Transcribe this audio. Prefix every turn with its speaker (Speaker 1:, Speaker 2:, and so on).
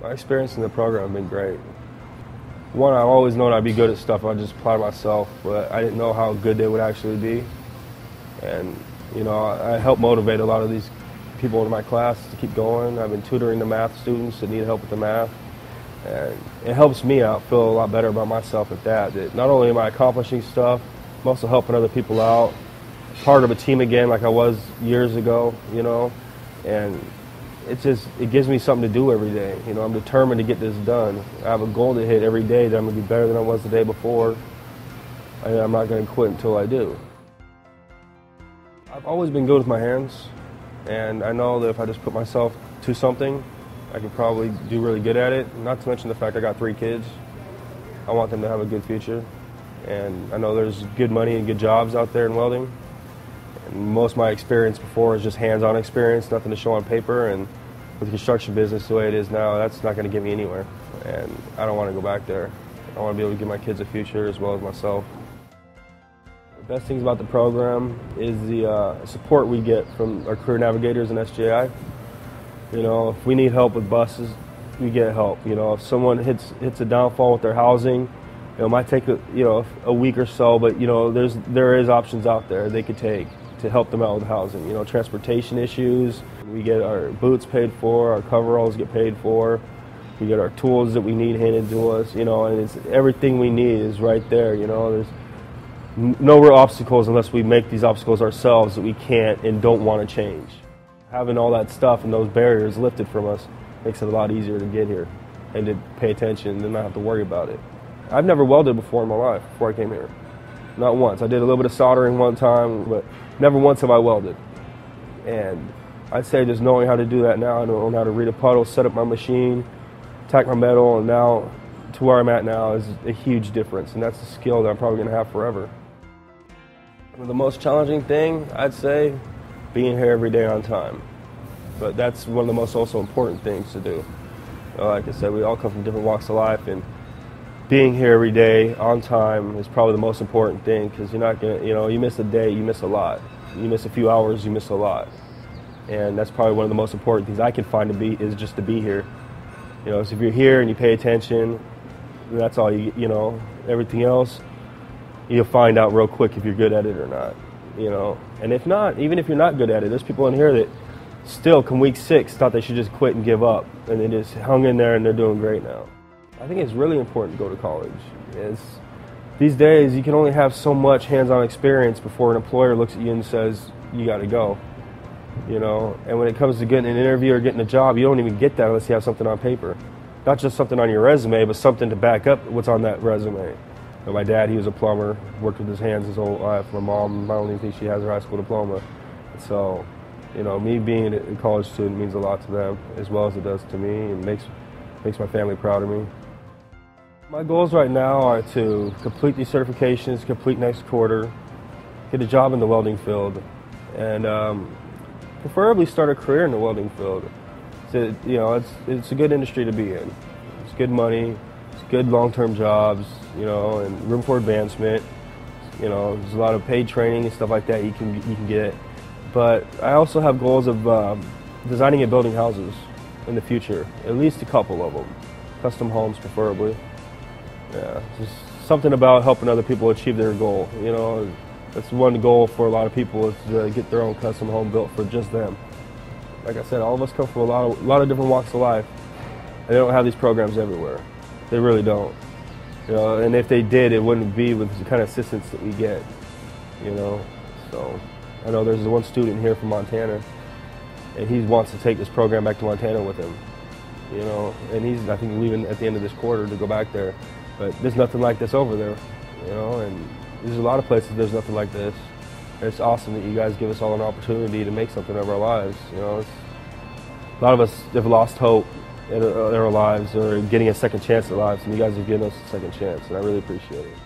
Speaker 1: My experience in the program has been great. One, I've always known I'd be good at stuff. I just applied myself, but I didn't know how good they would actually be. And, you know, I helped motivate a lot of these people in my class to keep going. I've been tutoring the math students that need help with the math. And it helps me out, feel a lot better about myself at that not only am I accomplishing stuff, I'm also helping other people out. Part of a team again like I was years ago, you know. And it gives me something to do every day. You know, I'm determined to get this done. I have a goal to hit every day that I'm going to be better than I was the day before. And I'm not going to quit until I do. I've always been good with my hands, and I know that if I just put myself to something, I could probably do really good at it. Not to mention the fact I got 3 kids. I want them to have a good future. And I know there's good money and good jobs out there in welding. And most of my experience before is just hands-on experience, nothing to show on paper. And with the construction business the way it is now, that's not going to get me anywhere. And I don't want to go back there. I want to be able to give my kids a future as well as myself. The best things about the program is the support we get from our career navigators in SJI. You know, if we need help with buses, we get help. You know, if someone hits a downfall with their housing, you know, it might take a week or so, but you know, there is options out there they could take to help them out with housing. You know, transportation issues. We get our boots paid for, our coveralls get paid for. We get our tools that we need handed to us. You know, and it's everything we need is right there. You know, there's no real obstacles unless we make these obstacles ourselves that we can't and don't want to change. Having all that stuff and those barriers lifted from us makes it a lot easier to get here and to pay attention and not have to worry about it. I've never welded before in my life before I came here. Not once. I did a little bit of soldering one time, but never once have I welded. And I'd say just knowing how to do that now, I know how to read a puddle, set up my machine, tack my metal, and now to where I'm at now is a huge difference. And that's a skill that I'm probably going to have forever. The most challenging thing, I'd say, being here every day on time. But that's one of the most also important things to do. Like I said, we all come from different walks of life, and being here every day on time is probably the most important thing, because you're not going to, you know, you miss a day, you miss a lot. You miss a few hours, you miss a lot. And that's probably one of the most important things I can find is just to be here. You know, so if you're here and you pay attention, that's all you know, everything else, you'll find out real quick if you're good at it or not, you know. And if not, even if you're not good at it, there's people in here that still, come week 6, thought they should just quit and give up, and they just hung in there and they're doing great now. I think it's really important to go to college. These days, you can only have so much hands-on experience before an employer looks at you and says, you got to go, you know. And when it comes to getting an interview or getting a job, you don't even get that unless you have something on paper. Not just something on your resume, but something to back up what's on that resume. And my dad, he was a plumber, worked with his hands his whole life. My mom, I don't even think she has her high school diploma. So, you know, me being a college student means a lot to them, as well as it does to me, and makes my family proud of me. My goals right now are to complete these certifications, complete next quarter, get a job in the welding field, and preferably start a career in the welding field. So, you know, it's a good industry to be in. It's good money. Good long-term jobs, you know, and room for advancement. You know, there's a lot of paid training and stuff like that you can get. But I also have goals of designing and building houses in the future, at least a couple of them, custom homes preferably. Yeah, just something about helping other people achieve their goal. You know, that's one goal for a lot of people, is to get their own custom home built for just them. Like I said, all of us come from a lot of different walks of life, and they don't have these programs everywhere. They really don't, you know, and if they did, it wouldn't be with the kind of assistance that we get, you know. So I know there's one student here from Montana, and he wants to take this program back to Montana with him, you know, and he's, I think, leaving at the end of this quarter to go back there. But there's nothing like this over there, you know, and there's a lot of places there's nothing like this. And it's awesome that you guys give us all an opportunity to make something of our lives, you know. A lot of us have lost hope in our lives, or getting a second chance at lives, and you guys have given us a second chance, and I really appreciate it.